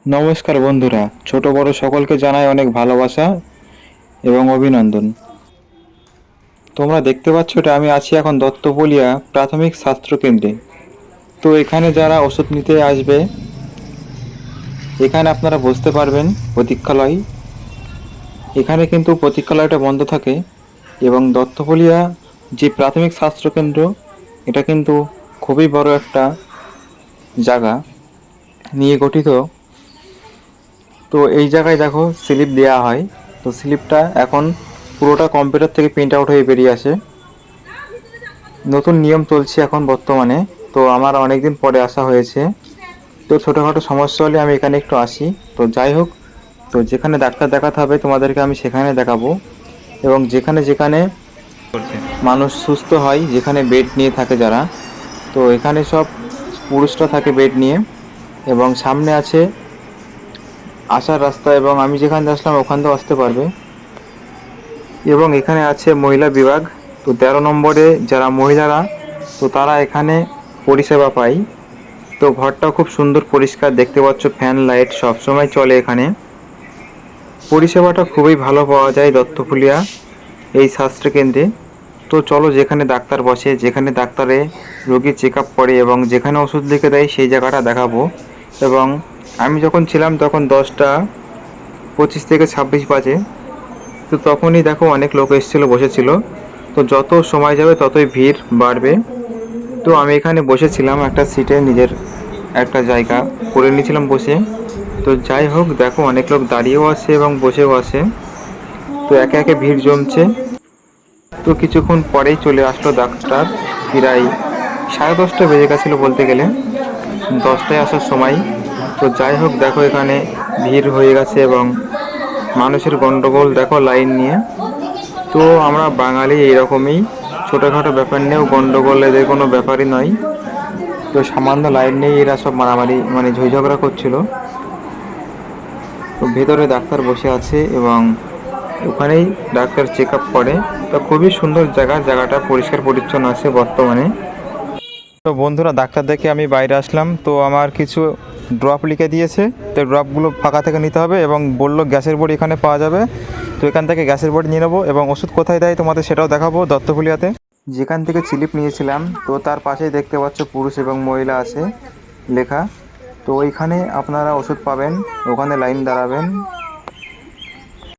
নমস্কার বন্ধুরা, ছোট বড় সকলকে জানাই অনেক ভালোবাসা এবং অভিনন্দন। তোমরা দেখতে পাচ্ছ এটা আমি আছি এখন দত্তবলিয়া প্রাথমিক স্বাস্থ্য কেন্দ্রে। তো এখানে যারা ওষুধ নিতে আসবে, এখানে আপনারা বসতে পারবেন প্রতীক্ষালয়। এখানে কিন্তু প্রতীক্ষালয়টা বন্ধ থাকে এবং দত্তবলিয়া যে প্রাথমিক স্বাস্থ্য কেন্দ্র, এটা কিন্তু খুবই বড় একটা জায়গা নিয়ে গঠিত। তো এই জায়গায় দেখো স্লিপ দেওয়া হয়। তো স্লিপটা এখন পুরোটা কম্পিউটার থেকে প্রিন্ট আউট হয়ে বেরিয়ে আসে। নতুন নিয়ম চলছে এখন বর্তমানে। তো আমার অনেক দিন পরে আসা হয়েছে। তো ছোটোখাটো সমস্যা হলে আমি এখানে একটু আসি। তো যাই হোক, তো যেখানে ডাক্তার দেখাতে হবে তোমাদেরকে আমি সেখানে দেখাবো। এবং যেখানে যেখানে মানুষ সুস্থ হয়, যেখানে বেড নিয়ে থাকে যারা, তো এখানে সব পুরুষরা থাকে বেড নিয়ে। এবং সামনে আছে আসার রাস্তা, এবং আমি যেখানে আসলাম ওখান থেকেও আসতে পারবে। এবং এখানে আছে মহিলা বিভাগ। তো 13 নম্বরে যারা মহিলারা, তো তারা এখানে পরিষেবা পায়। তো ঘরটা খুব সুন্দর পরিষ্কার, দেখতে পাচ্ছ ফ্যান লাইট সব সময় চলে এখানে। পরিষেবাটা খুবই ভালো পাওয়া যায় দত্তফুলিয়া এই স্বাস্থ্যকেন্দ্রে। তো চলো, যেখানে ডাক্তার বসে, যেখানে ডাক্তারে রোগী চেক আপ করে এবং যেখানে ওষুধ লিখে দেয় সেই জায়গাটা দেখাবো। এবং আমি যখন ছিলাম তখন 10টা 25 থেকে 26 বাজে। তো তখনই দেখো অনেক লোক এসেছিলো, বসেছিল। তো যত সময় যাবে ততই ভিড় বাড়বে। তো আমি এখানে বসেছিলাম একটা সিটে, নিজের একটা জায়গা করে নিয়েছিলাম বসে। তো যাই হোক, দেখো অনেক লোক দাঁড়িয়েও আছে এবং বসেও আছে। তো একে একে ভিড় জমছে। তো কিছুক্ষণ পরেই চলে আসলো ডাক্তার। প্রায় 10:30 বেজে গেছিলো বলতে গেলে, 10টায় আসার সময়। তো যাই হোক, দেখো এখানে ভিড় হয়ে গেছে এবং মানুষের গন্ডগোল দেখো লাইন নিয়ে। তো আমরা বাঙালি এইরকমই, ছোটোখাটো ব্যাপার নিয়েও গন্ডগোল এদের কোনো ব্যাপারই নয়। তো সামান্য লাইন নিয়ে এরা সব মারামারি মানে ঝই ঝগড়া করছিল। তো ভেতরে ডাক্তার বসে আছে এবং ওখানেই ডাক্তার চেক আপ করে। তো খুবই সুন্দর জায়গাটা পরিষ্কার পরিচ্ছন্ন আছে বর্তমানে। তো বন্ধুরা, ডাক্তার দেখে আমি বাইরে আসলাম। তো আমার কিছু ড্রপ লিখে দিয়েছে। তো ড্রপগুলো ফাঁকা থেকে নিতে হবে এবং বললো গ্যাসের বড়ি এখানে পাওয়া যাবে। তো এখান থেকে গ্যাসের বড়ি নিয়ে নেবো এবং ওষুধ কোথায় দেয় তোমাদের সেটাও দেখাবো দত্তফুলিয়াতে। যেখান থেকে স্লিপ নিয়েছিলাম, তো তার পাশেই দেখতে পাচ্ছ পুরুষ এবং মহিলা আছে লেখা। তো ওইখানে আপনারা ওষুধ পাবেন, ওখানে লাইন দাঁড়াবেন